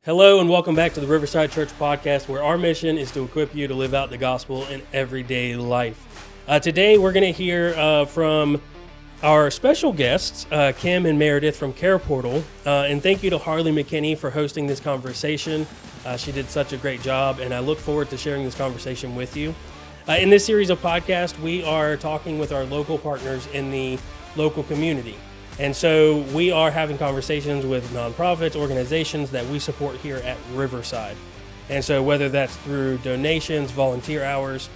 Hello and welcome back to the Riverside Church podcast, where our mission is to equip you to live out the gospel in everyday life. Today we're going to hear from our special guests, Kim and Meredith from Care Portal, and thank you to Harley McKinney for hosting this conversation. She did such a great job, and I look forward to sharing this conversation with you. In this series of podcasts, we are talking with our local partners in the local community. And so we are having conversations with nonprofits, organizations that we support here at Riverside. And so whether that's through donations, volunteer hours,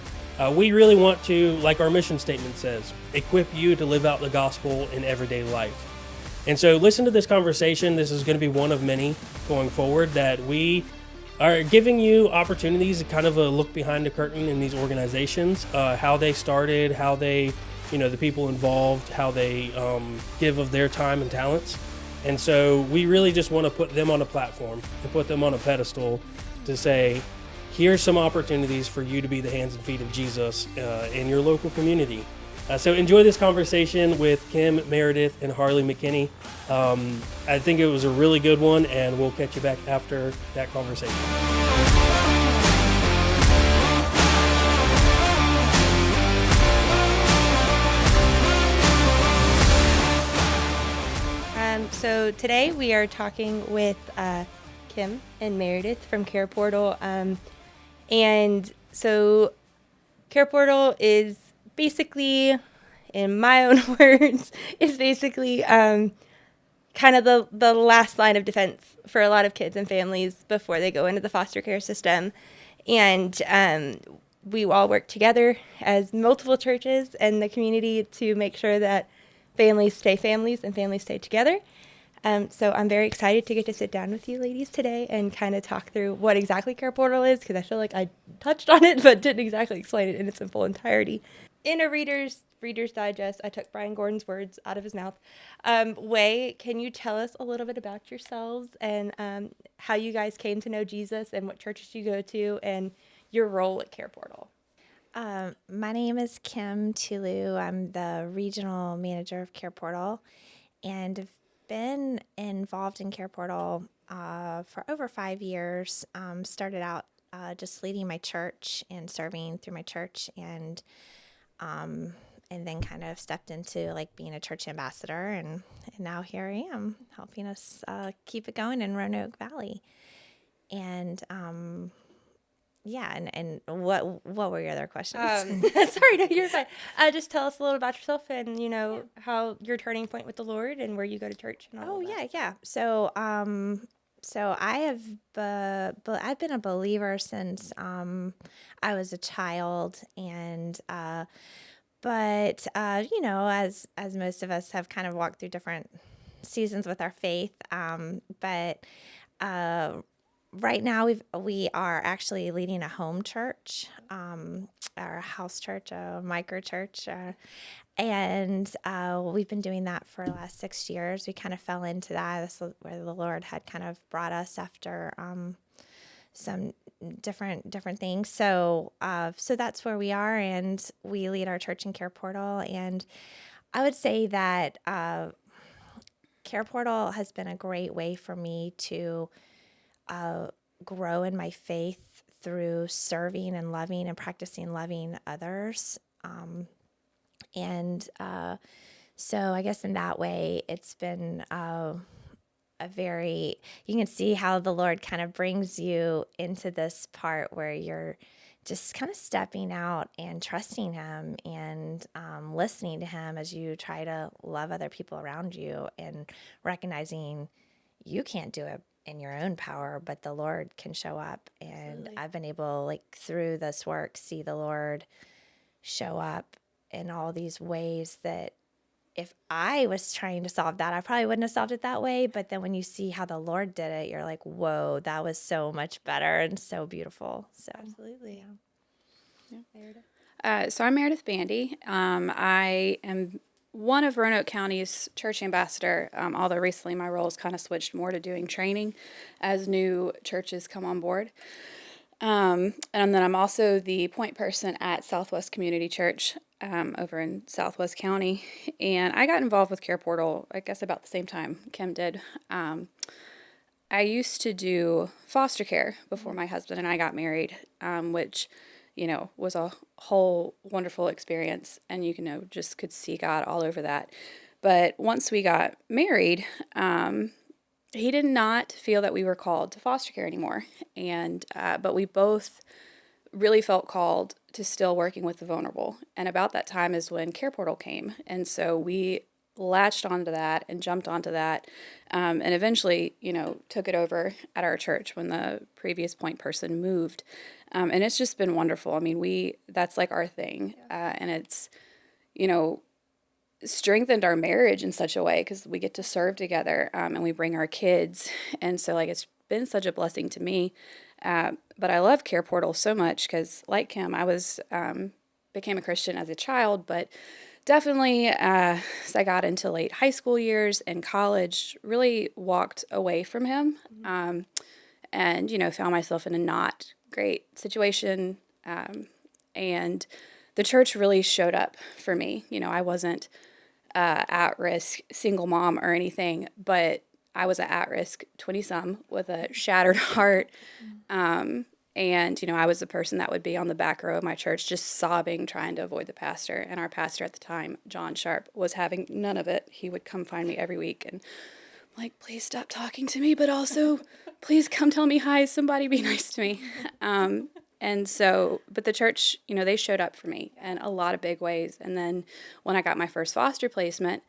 we really want to, like our mission statement says, equip you to live out the gospel in everyday life. And so listen to this conversation. This is going to be one of many going forward that we are giving you opportunities, kind of a look behind the curtain in these organizations, how they started, how they, the people involved, how they give of their time and talents. And so we really just want to put them on a platform and put them on a pedestal to say, here's some opportunities for you to be the hands and feet of Jesus in your local community. So enjoy this conversation with Kim, Meredith, and Harley McKinney. I think it was a really good one, and we'll catch you back after that conversation. So today we are talking with Kim and Meredith from Care Portal. And so Care Portal is basically, in my own words, is basically kind of the last line of defense for a lot of kids and families before they go into the foster care system. And we all work together as multiple churches in the community to make sure that families stay families and families stay together. So I'm very excited to get to sit down with you ladies today and kind of talk through what exactly Care Portal is, because I feel like I touched on it but didn't exactly explain it in its full entirety. In a Reader's Digest, I took Brian Gordon's words out of his mouth. Way, can you tell us a little bit about yourselves and how you guys came to know Jesus and what churches you go to and your role at Care Portal? My name is Kim Tulu. I'm the regional manager of Care Portal, and I've been involved in Care Portal for over 5 years. Started out just leading my church and serving through my church, and then kind of stepped into like being a church ambassador, and now here I am helping us keep it going in Roanoke Valley. And yeah, and what were your other questions? Sorry, no, you're fine. Just tell us a little about yourself and, how your turning point with the Lord and where you go to church and all of that. Yeah. So I have I've been a believer since I was a child, and but as most of us have kind of walked through different seasons with our faith, but right now we are actually leading a home church, our house church, a micro church, and we've been doing that for the last 6 years. We kind of fell into that. This is where the Lord had kind of brought us after some different things. So that's where we are, and we lead our church in Care Portal. And I would say that Care Portal has been a great way for me to grow in my faith through serving and loving and practicing loving others. So I guess in that way, it's been you can see how the Lord kind of brings you into this part where you're just kind of stepping out and trusting Him and listening to Him as you try to love other people around you, and recognizing you can't do it in your own power, but the Lord can show up. And absolutely. I've been able, like, through this work, see the Lord show up in all these ways that if I was trying to solve that, I probably wouldn't have solved it that way. But then when you see how the Lord did it, you're like, whoa, that was so much better and so beautiful. So absolutely. Yeah. Meredith. So I'm Meredith Bandy. I am one of Roanoke County's church ambassador, although recently my role has kind of switched more to doing training as new churches come on board. And then I'm also the point person at Southwest Community Church over in Southwest County. And I got involved with Care Portal, I guess, about the same time Kim did. I used to do foster care before my husband and I got married, which, was a whole wonderful experience. And just could see God all over that. But once we got married, he did not feel that we were called to foster care anymore. And, but we both really felt called to still working with the vulnerable. And about that time is when Care Portal came. And so we latched onto that and jumped onto that, and eventually, took it over at our church when the previous point person moved. And it's just been wonderful. I mean, that's like our thing. And it's, strengthened our marriage in such a way because we get to serve together, and we bring our kids. And so, like, it's been such a blessing to me. But I love Care Portal so much because, like Kim, I became a Christian as a child, but definitely as I got into late high school years and college, really walked away from him, and, found myself in a not great situation. And the church really showed up for me. I wasn't at risk single mom or anything, but I was an at-risk 20-some with a shattered heart. And, I was the person that would be on the back row of my church just sobbing, trying to avoid the pastor. And our pastor at the time, John Sharp, was having none of it. He would come find me every week and I'm like, please stop talking to me, but also please come tell me hi. Somebody be nice to me. And so, but the church, they showed up for me in a lot of big ways. And then when I got my first foster placement,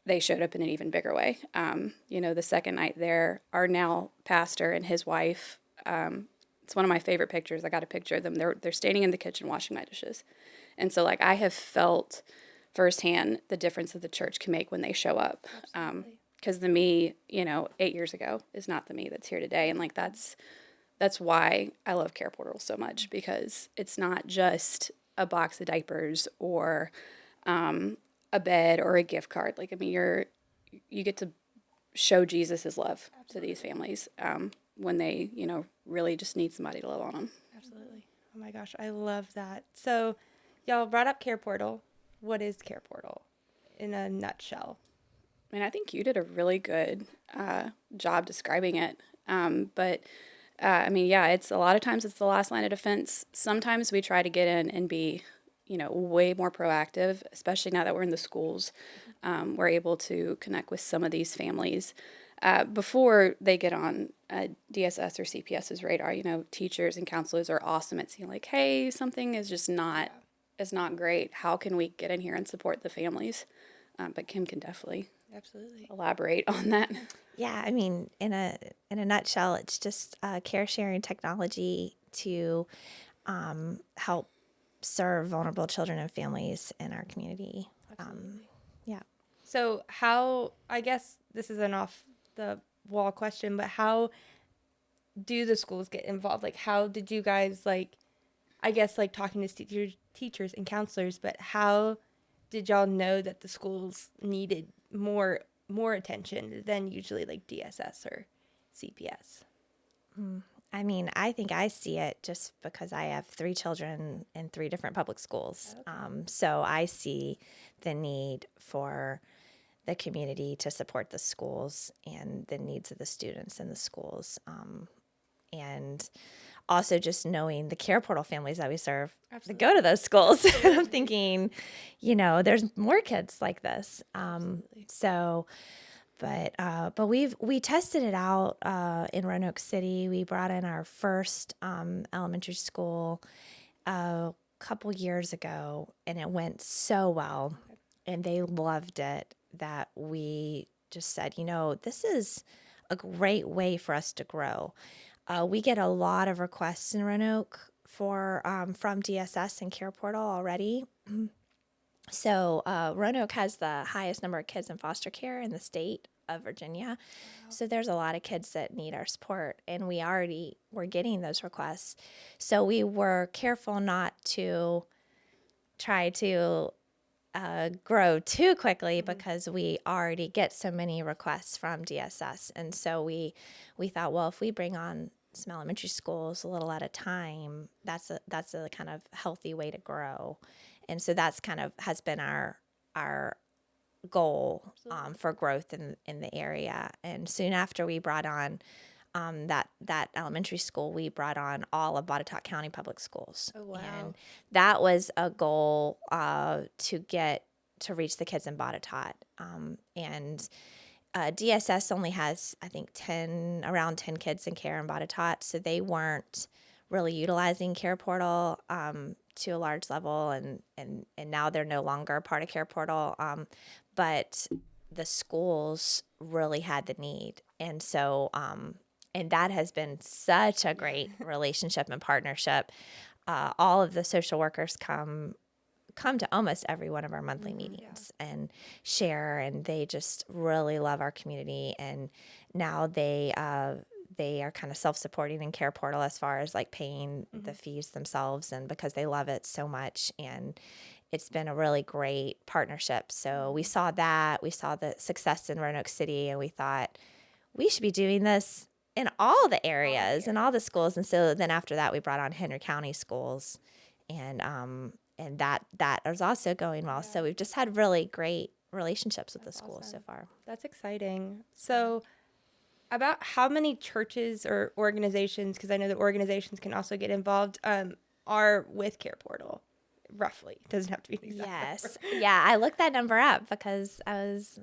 they showed up in an even bigger way. The second night there, our now pastor and his wife, it's one of my favorite pictures. I got a picture of them. They're standing in the kitchen washing my dishes. And so, like, I have felt firsthand the difference that the church can make when they show up. Because the me, 8 years ago is not the me that's here today. And, like, that's why I love Care Portal so much, because it's not just a box of diapers or a bed or a gift card. Like, I mean, you get to show Jesus' love to these families when they, really just need somebody to love on them. Absolutely. Oh my gosh, I love that. So y'all brought up Care Portal. What is Care Portal in a nutshell? I mean, I think you did a really good job describing it. But I mean, yeah, it's a lot of times it's the last line of defense. Sometimes we try to get in and be, way more proactive, especially now that we're in the schools. We're able to connect with some of these families before they get on DSS or CPS's radar. Teachers and counselors are awesome at seeing, like, hey, something is just not is not great. How can we get in here and support the families? But Kim can definitely elaborate on that. Yeah, I mean, in a nutshell, it's just care sharing technology to help serve vulnerable children and families in our community. Yeah. So how, I guess this is an off the wall question, but how do the schools get involved? Like, how did you guys, like, I guess, like, talking to teachers and counselors, but how did y'all know that the schools needed more attention than usually, like, DSS or CPS? I mean, I think I see it just because I have 3 children in 3 different public schools. Okay. So I see the need for the community to support the schools and the needs of the students in the schools. And also just knowing the Care Portal families that we serve that go to those schools. And I'm thinking, there's more kids like this. But we tested it out in Roanoke City. We brought in our first elementary school a couple years ago, and it went so well, and they loved it that we just said, this is a great way for us to grow. We get a lot of requests in Roanoke from DSS and Care Portal already. So Roanoke has the highest number of kids in foster care in the state of Virginia. Wow. So there's a lot of kids that need our support, and we already were getting those requests. So we were careful not to try to grow too quickly because we already get so many requests from DSS. And so we thought, well, if we bring on some elementary schools a little at a time, that's a kind of healthy way to grow. And so that's kind of has been our goal for growth in the area. And soon after we brought on that elementary school, we brought on all of Botetourt County Public Schools. Oh, wow. And that was a goal to reach the kids in Botetourt. And DSS only has, I think, around 10 kids in care in Botetourt, so they weren't really utilizing Care Portal to a large level, and now they're no longer a part of Care Portal. But the schools really had the need, and so and that has been such a great relationship and partnership. All of the social workers come to almost every one of our monthly meetings and share, and they just really love our community. And now they are kind of self-supporting in Care Portal as far as like paying the fees themselves, and because they love it so much. And it's been a really great partnership. So we saw the success in Roanoke City, and we thought we should be doing this in all the areas and all the schools. And so then after that, we brought on Henry County schools, and that is also going well. So we've just had really great relationships with the schools so far. That's exciting. So about how many churches or organizations, because I know that organizations can also get involved, are with Care Portal, roughly? It doesn't have to be an exact Yes. Yeah, I looked that number up because I was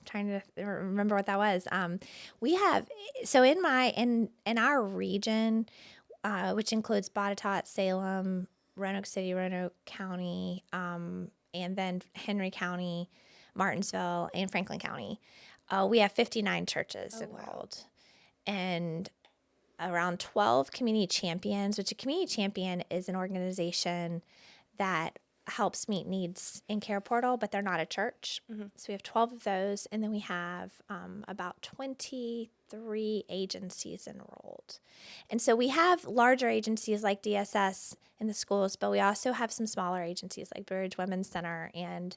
trying to remember what that was. We have, so in our region, which includes Botetourt, Salem, Roanoke City, Roanoke County, and then Henry County, Martinsville, and Franklin County, we have 59 churches enrolled, and around 12 community champions, which a community champion is an organization that helps meet needs in Care Portal, but they're not a church. So we have 12 of those, and then we have about 23 agencies enrolled. And so we have larger agencies like DSS in the schools, but we also have some smaller agencies like Blue Ridge Women's Center and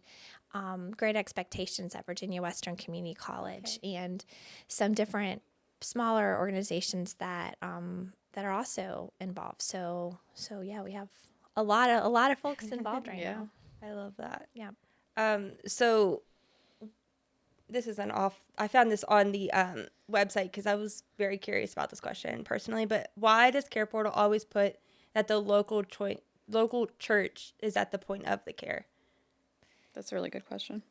Great Expectations at Virginia Western Community College, and some different smaller organizations that are also involved. So yeah, we have a lot of folks involved right now. I love that. Yeah. So this is I found this on the website because I was very curious about this question personally, but why does Care Portal always put that the local church is at the point of the care? That's a really good question.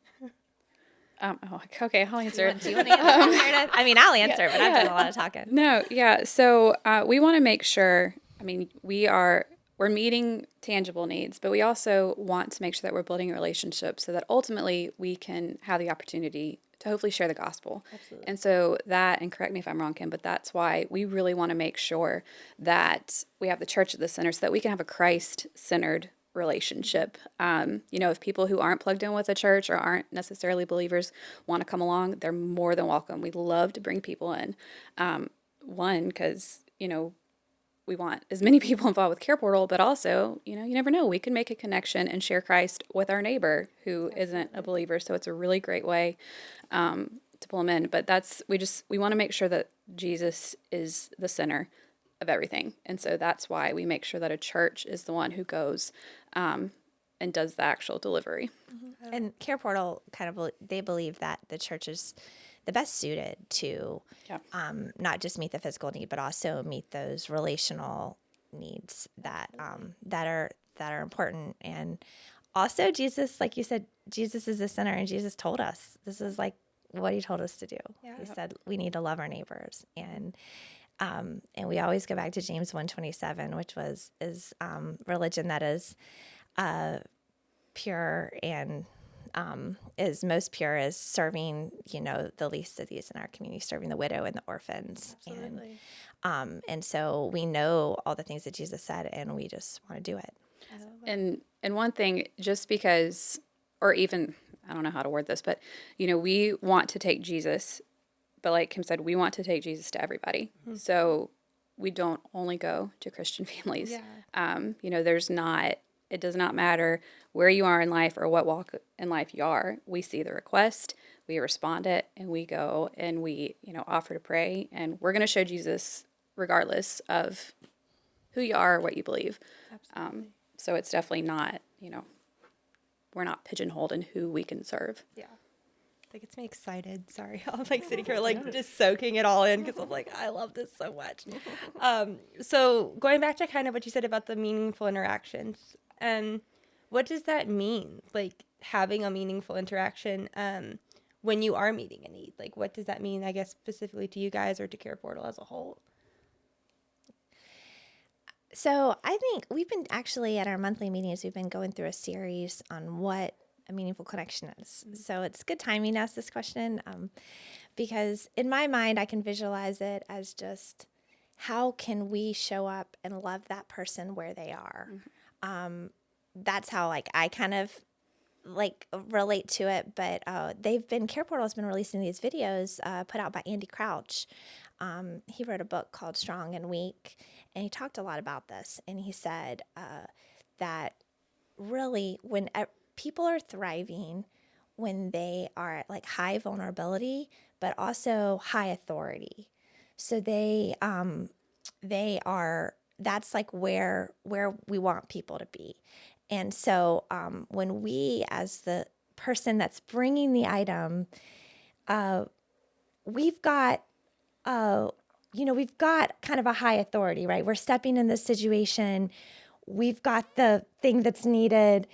Okay, I'll answer it. Do you want to answer? I mean, I'll answer, but I've done a lot of talking. No, yeah. So we want to make sure, I mean, we're meeting tangible needs, but we also want to make sure that we're building a relationship so that ultimately we can have the opportunity to hopefully share the gospel. Absolutely. And so that, and correct me if I'm wrong, Kim, but that's why we really want to make sure that we have the church at the center so that we can have a Christ-centered relationship. If people who aren't plugged in with a church or aren't necessarily believers want to come along, they're more than welcome. We love to bring people in. Because, we want as many people involved with Care Portal, but also, you never know, we can make a connection and share Christ with our neighbor who isn't a believer. So it's a really great way to pull them in. But we want to make sure that Jesus is the center of everything. And so that's why we make sure that a church is the one who goes and does the actual delivery. Mm-hmm. And Care Portal they believe that the church is the best suited to not just meet the physical need, but also meet those relational needs that are important. And also Jesus, like you said, Jesus is the center, and Jesus told us this is like what he told us to do. Yeah. He said we need to love our neighbors, and we always go back to James 1:27, which is religion that is pure and is most pure is serving, the least of these in our community, serving the widow and the orphans. Absolutely. And so we know all the things that Jesus said, and we just want to do it. And one thing, just because, or even, I don't know how to word this, but, we want to take Jesus, but like Kim said, we want to take Jesus to everybody. Mm-hmm. So we don't only go to Christian families. Yeah. It does not matter where you are in life or what walk in life you are. We see the request, we respond it, and we go and we, offer to pray. And we're going to show Jesus regardless of who you are or what you believe. Absolutely. So it's definitely not, we're not pigeonholed in who we can serve. Yeah. That gets me excited. Sorry, I'm like sitting here like just soaking it all in because I'm like, I love this so much. So going back to kind of what you said about the meaningful interactions, what does that mean? Like having a meaningful interaction when you are meeting a need. Like what does that mean? I guess specifically to you guys or to Care Portal as a whole. So I think we've been actually at our monthly meetings, we've been going through a series on what a meaningful connection is. So it's good timing to ask this question because in my mind, I can visualize it as just how can we show up and love that person where they are. That's how like I kind of like relate to it, but Care Portal has been releasing these videos put out by Andy Crouch. He wrote a book called Strong and Weak, and he talked a lot about this. And he said that really when people are thriving, when they are at like high vulnerability, but also high authority. So they are, that's like where we want people to be. And so when we, as the person that's bringing the item, we've got kind of a high authority, right? We're stepping in this situation. We've got the thing that's needed.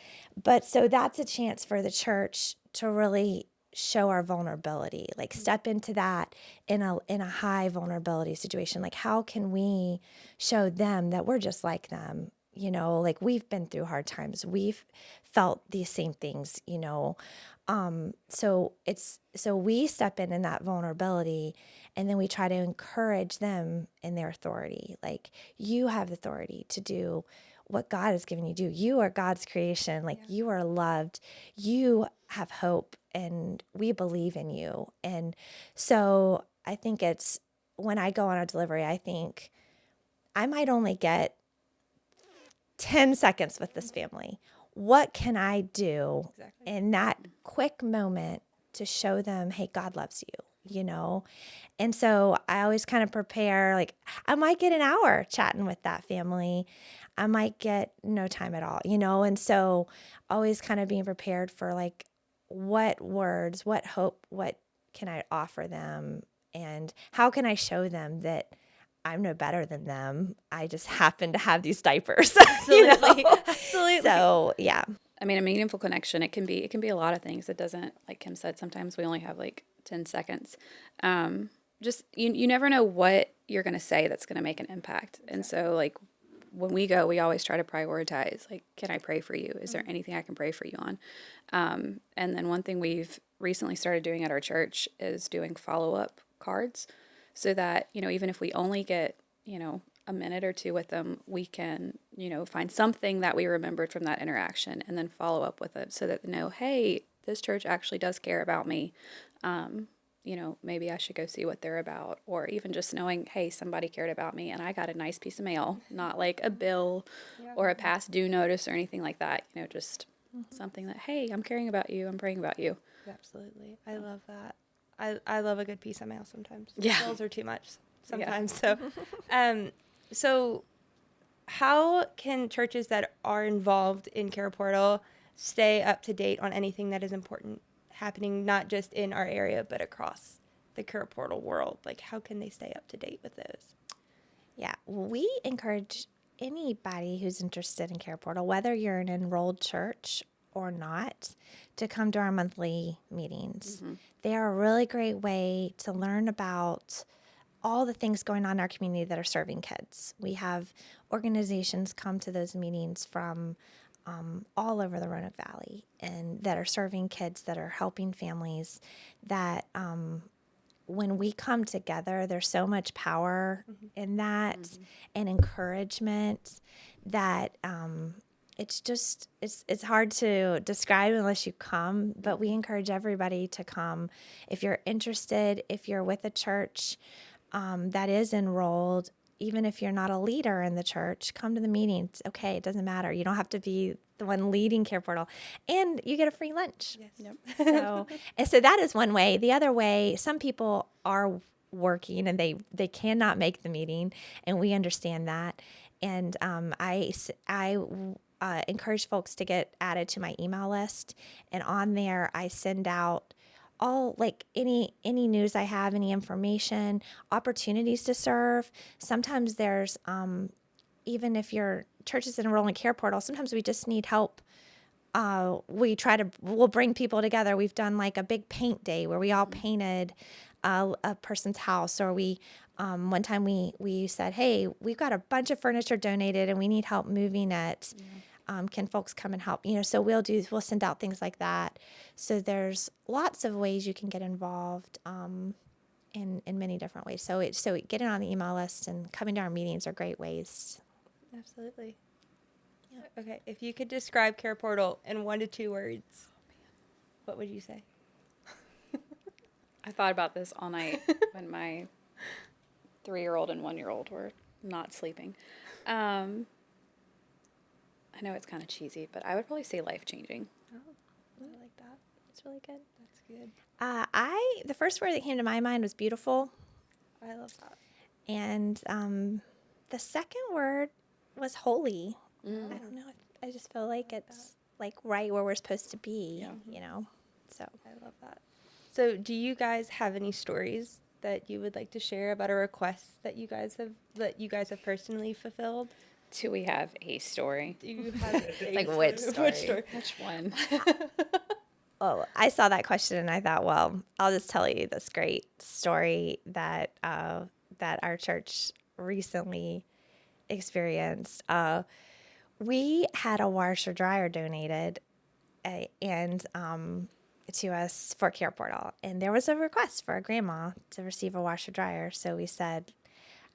But so that's a chance for the church to really show our vulnerability, like step into that in a high vulnerability situation. Like how can we show them that we're just like them? Like we've been through hard times. We've felt these same things, So we step in that vulnerability, and then we try to encourage them in their authority. Like you have the authority to do what God has given you to do. You are God's creation. Like you are loved. You have hope, and we believe in you. And so I think it's when I go on a delivery, I think I might only get 10 seconds with this family. What can I do in that quick moment to show them, hey, God loves you, And so I always kind of prepare, like I might get an hour chatting with that family. I might get no time at all, And so always kind of being prepared for like what words, what hope, what can I offer them? And how can I show them that I'm no better than them. I just happen to have these diapers. Absolutely. Absolutely. So, yeah. I mean, a meaningful connection, it can be a lot of things. It doesn't, like Kim said, sometimes we only have like 10 seconds. Just, you never know what you're going to say that's going to make an impact. And so like when we go, we always try to prioritize, like, can I pray for you? Is there anything I can pray for you on? And then one thing we've recently started doing at our church is doing follow-up cards. So that, even if we only get, a minute or two with them, we can, find something that we remembered from that interaction and then follow up with it so that they know, hey, this church actually does care about me. Maybe I should go see what they're about. Or even just knowing, hey, somebody cared about me and I got a nice piece of mail, not like a bill or a past due notice or anything like that. Just something that, hey, I'm caring about you. I'm praying about you. Absolutely. I love that. I love a good piece of mail sometimes. Yeah. Bills are too much sometimes. Yeah. So how can churches that are involved in Care Portal stay up to date on anything that is important happening, not just in our area, but across the Care Portal world? Like, how can they stay up to date with those? Yeah, we encourage anybody who's interested in Care Portal, whether you're an enrolled church or not, to come to our monthly meetings. They are a really great way to learn about all the things going on in our community that are serving kids. We have organizations come to those meetings from all over the Roanoke Valley and that are serving kids, that are helping families, that when we come together, there's so much power in that and encouragement that it's hard to describe unless you come, but we encourage everybody to come. If you're interested, if you're with a church that is enrolled, even if you're not a leader in the church, come to the meetings. Okay, it doesn't matter. You don't have to be the one leading Care Portal. And you get a free lunch. Yes. Yep. So that is one way. The other way, some people are working and they cannot make the meeting, and we understand that. And I encourage folks to get added to my email list. And on there, I send out all like any news I have, any information, opportunities to serve. Sometimes there's even if your church is enrolled in Care Portal, sometimes we just need help. We'll bring people together. We've done like a big paint day where we all painted a person's house, or one time we said, hey, we've got a bunch of furniture donated and we need help moving it. Can folks come and help? So we'll send out things like that. So there's lots of ways you can get involved in many different ways. So getting on the email list and coming to our meetings are great ways. Absolutely. Yeah. Okay, if you could describe Care Portal in 1 to 2 words, what would you say? I thought about this all night when my 3-year-old and 1-year-old were not sleeping. I know it's kind of cheesy, but I would probably say life-changing. Oh, I like that. That's really good. That's good. The first word that came to my mind was beautiful. I love that. And the second word was holy. I don't know. I just feel like it's like right where we're supposed to be, So I love that. So do you guys have any stories that you would like to share about a request that you guys have personally fulfilled? Do we have a story? Do you have Like which story? Which one? Oh, I saw that question and I thought, well, I'll just tell you this great story that our church recently experienced. We had a washer dryer donated, and to us for Care Portal, and there was a request for a grandma to receive a washer dryer. So we said,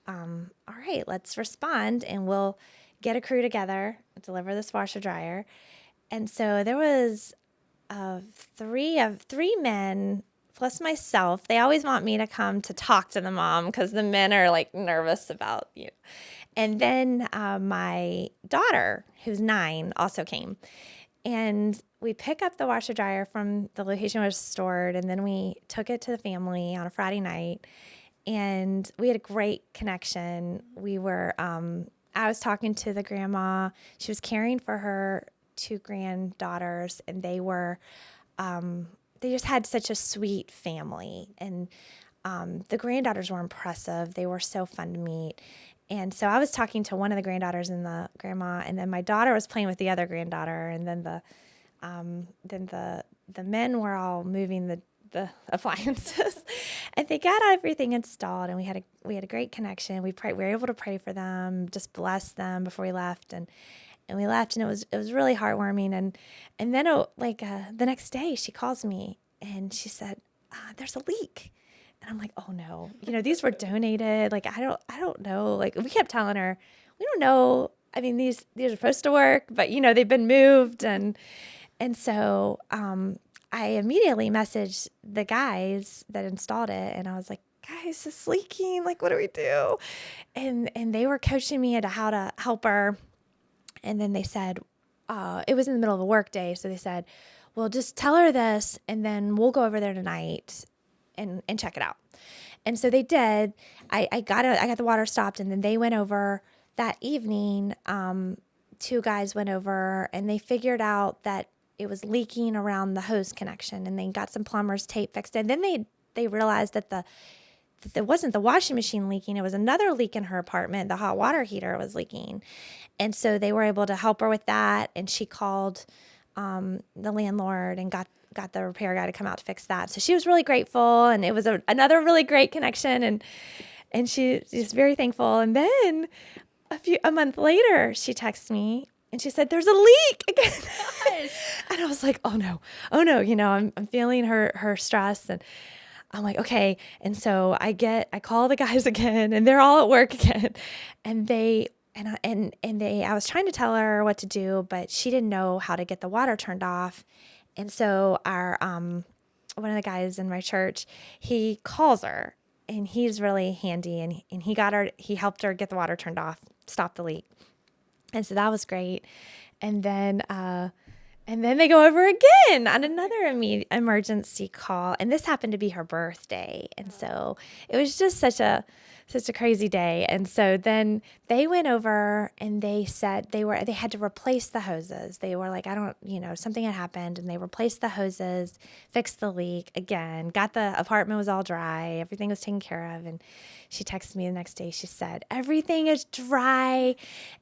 all right, let's respond, and we'll get a crew together, deliver this washer dryer. And so there was three men plus myself. They always want me to come to talk to the mom because the men are like nervous about you. And then my daughter, who's 9, also came. And we pick up the washer dryer from the location where it was stored, and then we took it to the family on a Friday night. And we had a great connection. I was talking to the grandma. She was caring for her 2 granddaughters, and they just had such a sweet family. And the granddaughters were impressive. They were so fun to meet. And so I was talking to one of the granddaughters and the grandma, and then my daughter was playing with the other granddaughter, and then the men were all moving the appliances, and they got everything installed, and we had a great connection. We were able to pray for them, just bless them before we left, and we left, and it was really heartwarming. And then the next day she calls me and she said, "There's a leak." And I'm like, "Oh no, these were donated. Like, I don't know." Like, we kept telling her, "We don't know. I mean, these are supposed to work, but they've been moved." And so I immediately messaged the guys that installed it, and I was like, "Guys, it's leaking. Like, what do we do?" And they were coaching me into how to help her. And then they said, it was in the middle of a work day, so they said, "Well, just tell her this, and then we'll go over there tonight and check it out." And so they did. I got the water stopped, and then they went over that evening. 2 guys went over, and they figured out that it was leaking around the hose connection, and they got some plumber's tape fixed. And then they realized that it wasn't the washing machine leaking. It was another leak in her apartment. The hot water heater was leaking. And so they were able to help her with that. And she called the landlord and got the repair guy to come out to fix that. So she was really grateful. And it was another really great connection. And she's very thankful. And then a month later, she texted me and she said, "There's a leak again." And I was like, oh no. I'm feeling her stress, and I'm like, okay. And so I call the guys again, and they're all at work again. And I was trying to tell her what to do, but she didn't know how to get the water turned off. And so our, one of the guys in my church, he calls her, and he's really handy, and he helped her get the water turned off, stop the leak. And so that was great. And then they go over again on another emergency call. And this happened to be her birthday. And so it was just such a such a crazy day. And so then they went over and they said they had to replace the hoses. They were like, I don't, something had happened, and they replaced the hoses, fixed the leak again, got the apartment was all dry, everything was taken care of. And she texted me the next day. She said, everything is dry.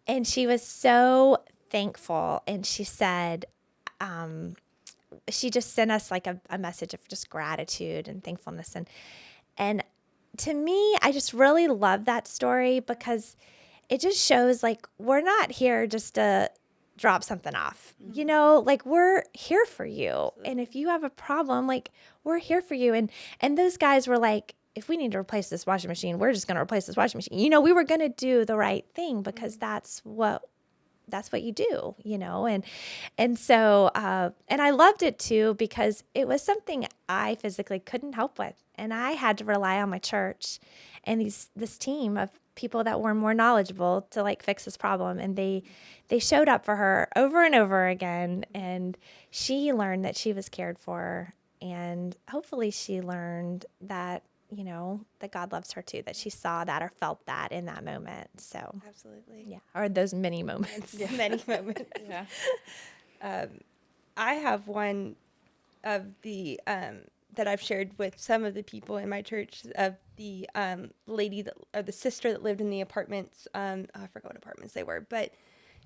And she was so thankful. And she said, she just sent us like a message of just gratitude and thankfulness. And to me, I just really love that story because it just shows like we're not here just to drop something off, like we're here for you. And if you have a problem, like we're here for you. And those guys were like, if we need to replace this washing machine, we're just going to replace this washing machine. We were going to do the right thing because that's what you do, and so, and I loved it too, because it was something I physically couldn't help with. And I had to rely on my church and this team of people that were more knowledgeable to like fix this problem. And they showed up for her over and over again. And she learned that she was cared for. And hopefully she learned that, that God loves her too, that she saw that or felt that in that moment. So Absolutely. yeah. Or those many moments. Yeah. Many moments. Yeah. I have one of the that I've shared with some of the people in my church, of the lady or the sister that lived in the apartments. I forgot what apartments they were, but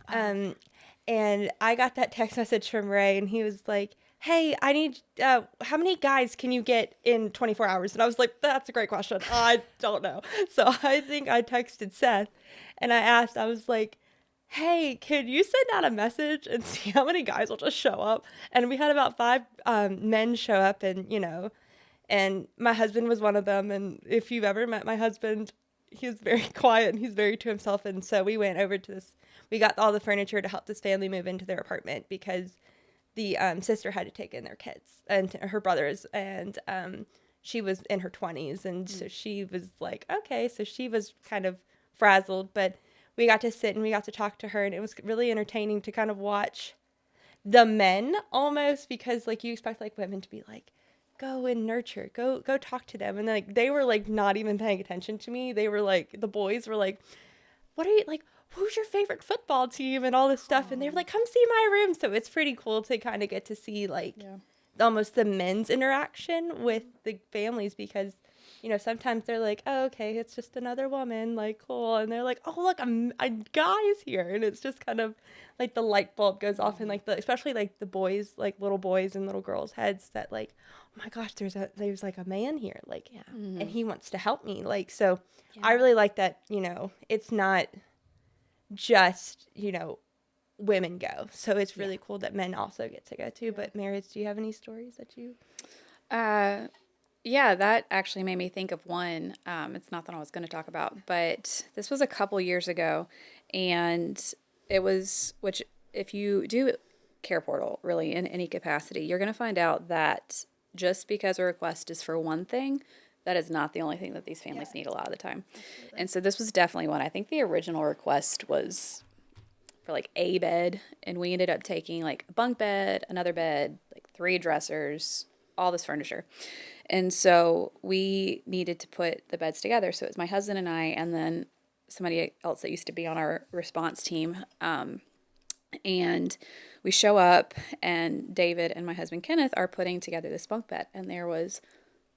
and I got that text message from Ray, and he was like, hey, I need, how many guys can you get in 24 hours? And I was like, that's a great question. I don't know. So I think I texted Seth, and I was like, hey, can you send out a message and see how many guys will just show up? And we had about 5 men show up, and, and my husband was one of them. And if you've ever met my husband, he's very quiet and he's very to himself. And so we went over to we got all the furniture to help this family move into their apartment, because the sister had to take in their kids and her brothers, and she was in her 20s, and so she was like, okay, so she was kind of frazzled, but we got to sit and we got to talk to her, and it was really entertaining to kind of watch the men, almost, because like you expect like women to be like, go and nurture, go talk to them, and like they were like not even paying attention to me. They were like, the boys were like, what are you like, who's your favorite football team and all this stuff. And they were like, come see my room. So it's pretty cool to kind of get to see like almost the men's interaction with the families, because, sometimes they're like, oh, okay, it's just another woman, like, cool. And they're like, oh, look, a guy's here. And it's just kind of like the light bulb goes off in like especially like the boys, like little boys and little girls' heads, that like, oh my gosh, there's like a man here, like, and he wants to help me. Like, so I really like that, it's not just, women go. So it's really cool that men also get to go too. But Meredith, do you have any stories that you? Yeah, that actually made me think of one. It's not that I was going to talk about, but this was a couple years ago, and it was, which if you do Care Portal really in any capacity, you're going to find out that just because a request is for one thing, that is not the only thing that these families need a lot of the time. Absolutely. And so this was definitely one. I think the original request was for like a bed, and we ended up taking like a bunk bed, another bed, like 3 dressers, all this furniture. And so we needed to put the beds together. So it was my husband and I, and then somebody else that used to be on our response team. And we show up, and David and my husband Kenneth are putting together this bunk bed, and there was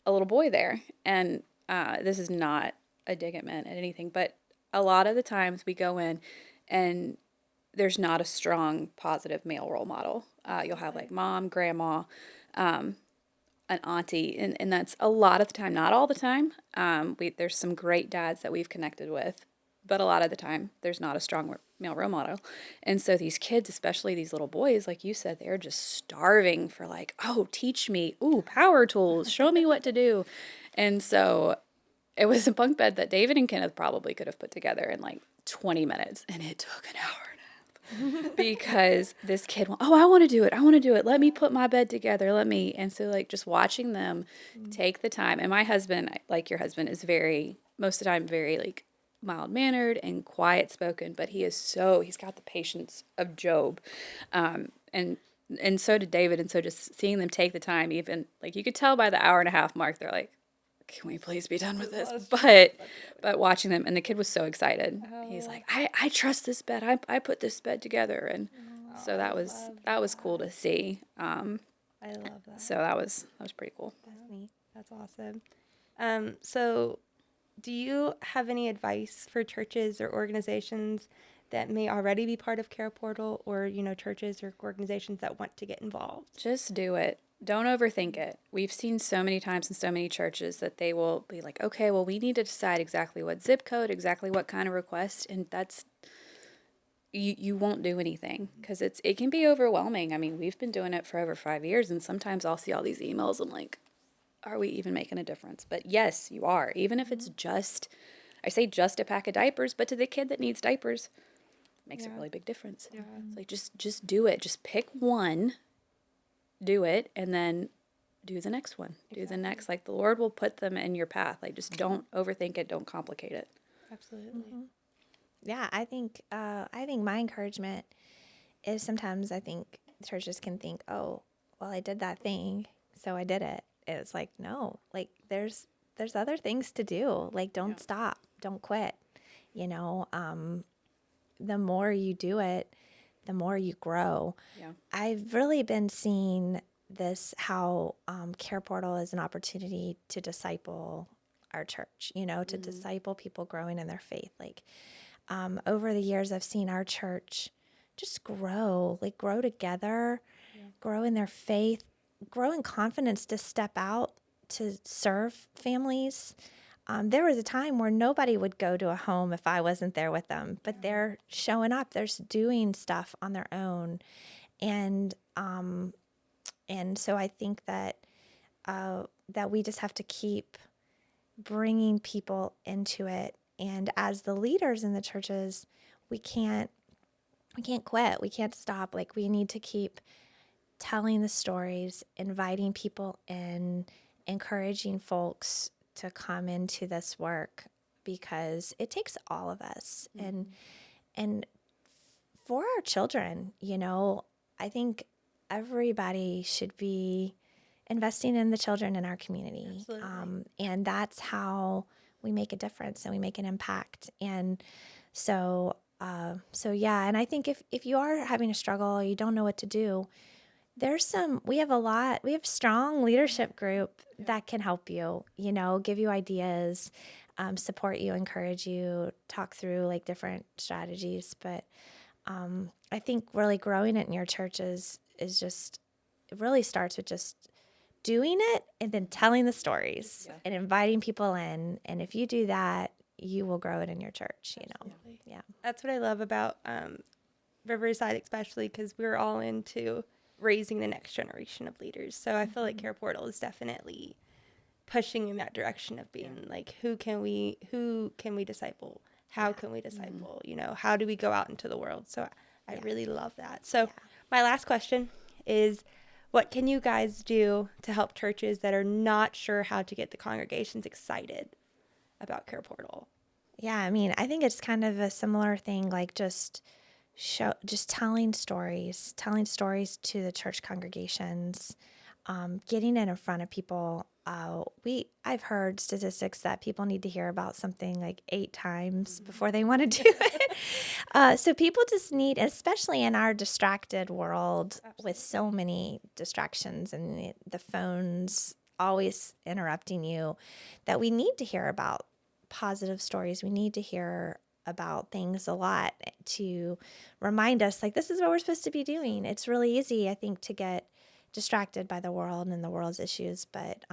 a little boy there. And this is not a dig at men and anything, but a lot of the times we go in and there's not a strong positive male role model. You'll have like mom, grandma, an auntie, and that's a lot of the time, not all the time. There's some great dads that we've connected with, but a lot of the time there's not a strong male role model. And so these kids, especially these little boys, like you said, they're just starving for like, oh, teach me, ooh, power tools, show me what to do. And so it was a bunk bed that David and Kenneth probably could have put together in like 20 minutes, and it took an hour and a half because this kid went, oh, I want to do it. Let me put my bed together. And so like just watching them take the time. And my husband, like your husband, is most of the time very like mild-mannered and quiet-spoken, but he's got the patience of Job, and so did David, and so just seeing them take the time, even like you could tell by the hour and a half mark, they're like, can we please be done with this? Lost But watching them, and the kid was so excited. He's Oh. like, I trust this bed. I put this bed together, and so that was cool to see. I love that. So that was pretty cool. That's neat. That's awesome. So do you have any advice for churches or organizations that may already be part of Care Portal, or, churches or organizations that want to get involved? Just do it. Don't overthink it. We've seen so many times in so many churches that they will be like, okay, well, we need to decide exactly what zip code, exactly what kind of request, and that's you won't do anything because it can be overwhelming. I mean, we've been doing it for over 5 years, and sometimes I'll see all these emails and like, are we even making a difference? But yes, you are. Even if it's just, I say just a pack of diapers, but to the kid that needs diapers, it makes a really big difference. Yeah. It's like just do it. Just pick one, do it, and then do the next one. Do the next. Like the Lord will put them in your path. Like just don't overthink it. Don't complicate it. Absolutely. Yeah, I think my encouragement is sometimes I think churches can think, oh, well, I did that thing, so I did it. It's like, no, like there's other things to do. Like don't stop, don't quit. The more you do it, the more you grow. Yeah. I've really been seeing this how Care Portal is an opportunity to disciple our church. To disciple people growing in their faith. Like over the years, I've seen our church just grow together, grow in their faith, grow in confidence to step out to serve families. There was a time where nobody would go to a home if I wasn't there with them, but they're showing up, they're doing stuff on their own. And so I think that we just have to keep bringing people into it. And as the leaders in the churches, we can't quit. We can't stop. Like we need to keep telling the stories, inviting people in, encouraging folks to come into this work because it takes all of us. And for our children, I think everybody should be investing in the children in our community. Absolutely. And that's how we make a difference and we make an impact. And so yeah, and I think if you are having a struggle, you don't know what to do, we have strong leadership group that can help you, give you ideas, support you, encourage you, talk through like different strategies. But I think really growing it in your churches is just, it really starts with just doing it and then telling the stories and inviting people in. And if you do that, you will grow it in your church, Absolutely. Yeah. That's what I love about Riverside, especially because we're all into raising the next generation of leaders. So I feel like Care Portal is definitely pushing in that direction of being like, who can we disciple? How can we disciple? How do we go out into the world? So I really love that. So my last question is, what can you guys do to help churches that are not sure how to get the congregations excited about Care Portal? Yeah, I mean, I think it's kind of a similar thing, like just telling stories to the church congregations, getting it in front of people. I've heard statistics that people need to hear about something like 8 times before they want to do it. So people just need, especially in our distracted world with so many distractions and the phones always interrupting you, that we need to hear about positive stories. We need to hear about things a lot to remind us, like, this is what we're supposed to be doing. It's really easy, I think, to get distracted by the world and the world's issues, but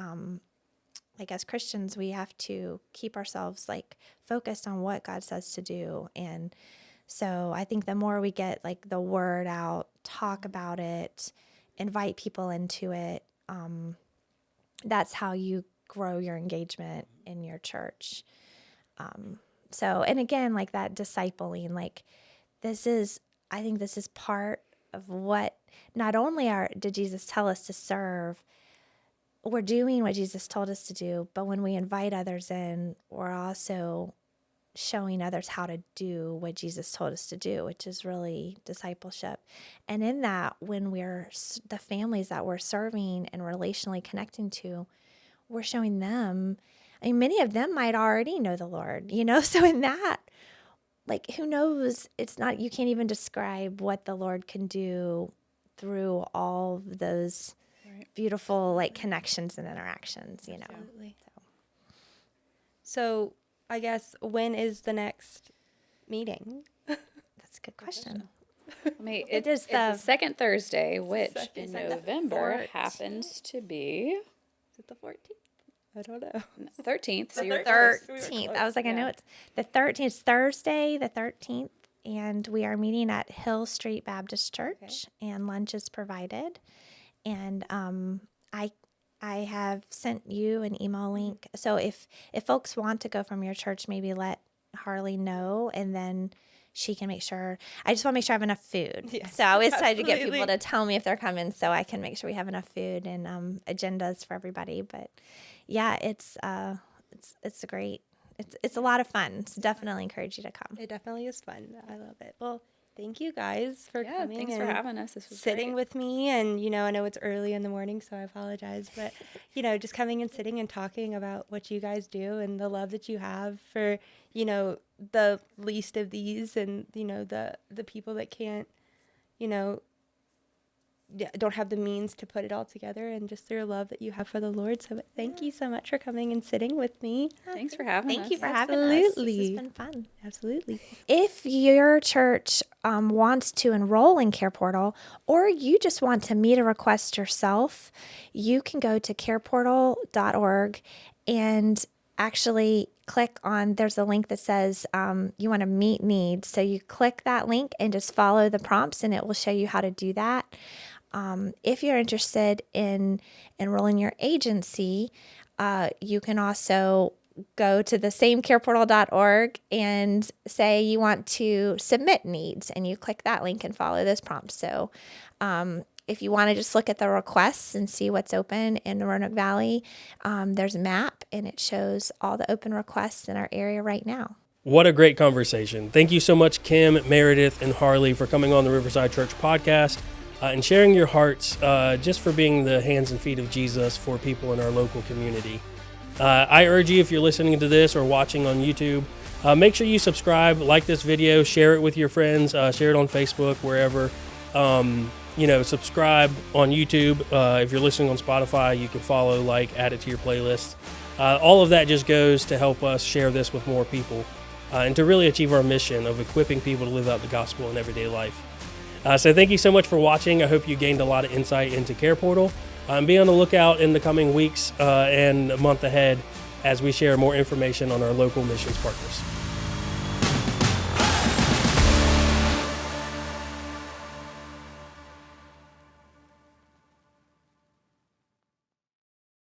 like as Christians, we have to keep ourselves like focused on what God says to do. And so I think the more we get like the word out, talk about it, invite people into it, that's how you grow your engagement in your church. So, and again, like that discipling, like I think this is part of what, not only did Jesus tell us to serve, we're doing what Jesus told us to do, but when we invite others in, we're also showing others how to do what Jesus told us to do, which is really discipleship. And in that, when the families that we're serving and relationally connecting to, we're showing them I mean, many of them might already know the Lord, so in that, like, who knows? It's not, you can't even describe what the Lord can do through all of those beautiful, like, connections and interactions, Absolutely. So I guess, when is the next meeting? That's a good question. It is the second Thursday, which in November happens to be Is it the 14th? I don't know. 13th. So you're 13th. I was like, I know it's the 13th. It's Thursday, the 13th, and we are meeting at Hill Street Baptist Church, and lunch is provided. And I have sent you an email link. So if folks want to go from your church, maybe let Harley know, and then she can make sure. I just want to make sure I have enough food. Yes, So I always try to get absolutely. people to tell me if they're coming, so I can make sure we have enough food and agendas for everybody. But yeah, it's a great. It's a lot of fun. So definitely encourage you to come. It definitely is fun. I love it. Well, thank you guys for coming. Thanks for having us. This was sitting great. with me. And, I know it's early in the morning, so I apologize. But, just coming and sitting and talking about what you guys do and the love that you have for, the least of these and, the people that can't, don't have the means to put it all together, and just your love that you have for the Lord. So thank you so much for coming and sitting with me. Thanks for having us. Thank you for having us. Absolutely. This has been fun. Absolutely. If your church wants to enroll in Care Portal, or you just want to meet a request yourself, you can go to careportal.org and actually click on, there's a link that says you want to meet needs. So you click that link and just follow the prompts, and it will show you how to do that. If you're interested in enrolling your agency, you can also go to the same careportal.org and say you want to submit needs, and you click that link and follow those prompts. So if you want to just look at the requests and see what's open in the Roanoke Valley, there's a map, and it shows all the open requests in our area right now. What a great conversation. Thank you so much, Kim, Meredith, and Harley, for coming on the Riverside Church podcast and sharing your hearts, just for being the hands and feet of Jesus for people in our local community. I urge you, if you're listening to this or watching on YouTube, make sure you subscribe, like this video, share it with your friends, share it on Facebook, wherever. Subscribe on YouTube. If you're listening on Spotify, you can follow, add it to your playlist. All of that just goes to help us share this with more people and to really achieve our mission of equipping people to live out the gospel in everyday life. So thank you so much for watching. I hope you gained a lot of insight into Care Portal. Be on the lookout in the coming weeks and a month ahead as we share more information on our local missions partners.